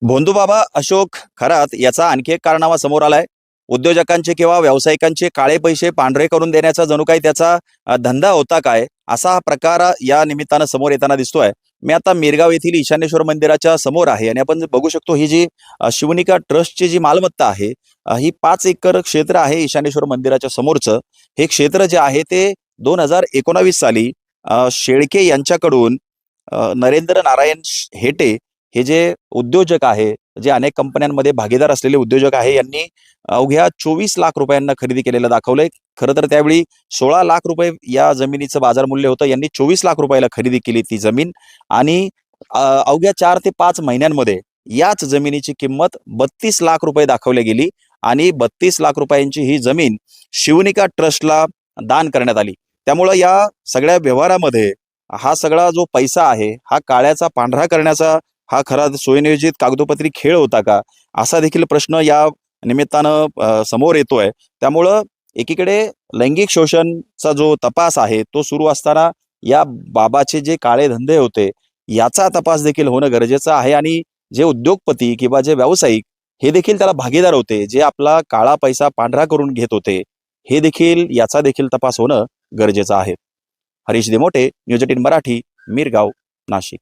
भोंदूबाबा अशोक खरात याचा आणखी एक कारनामा समोर आलाय। उद्योजकांचे किंवा व्यावसायिकांचे काळे पैसे पांढरे करून देण्याचा जणू काही त्याचा धंदा होता काय, असा हा प्रकार या निमित्तानं समोर येताना दिसतोय। मी आता मिरगाव येथील ईशानेश्वर मंदिराच्या समोर आहे आणि आपण बघू शकतो ही जी शिवनिका ट्रस्टची जी मालमत्ता आहे, ही 5 एकर क्षेत्र आहे ईशानेश्वर मंदिराच्या समोरचं। हे क्षेत्र जे आहे ते 2019 साली शेळके यांच्याकडून नरेंद्र नारायण हेटे हे जे उद्योजक आहे, जे अनेक कंपन्यांमध्ये भागीदार असलेले उद्योजक आहे, यांनी अवघ्या 24 लाख रुपयांना खरेदी केलेलं दाखवलंय। खरं तर त्यावेळी 16 लाख रुपये या जमिनीचं बाजार मूल्य होतं। यांनी 24 लाख रुपयाला खरेदी केली ती जमीन आणि अवघ्या 4 ते 5 महिन्यांमध्ये याच जमिनीची किंमत 32 लाख रुपये दाखवली गेली आणि 32 लाख रुपयांची ही जमीन शिवनिका ट्रस्टला दान करण्यात आली। त्यामुळे या सगळ्या व्यवहारामध्ये हा सगळा जो पैसा आहे, हा काळ्याचा पांढरा करण्याचा हा खरा सुनियोजित कागदोपत्री खेळ होता का, असा देखील प्रश्न या निमित्तानं समोर येतोय। त्यामुळं एकीकडे लैंगिक शोषणचा जो तपास आहे तो सुरू असताना या बाबाचे जे काळे धंदे होते याचा तपास देखील होणं गरजेचं आहे आणि जे उद्योगपती किंवा जे व्यावसायिक हे देखील त्याला भागीदार होते, जे आपला काळा पैसा पांढरा करून घेत होते, हे देखील याचा देखील तपास होणं गरजेचं आहे। हरीश देमोटे, न्यूज 18 मराठी, मिरगाव, नाशिक।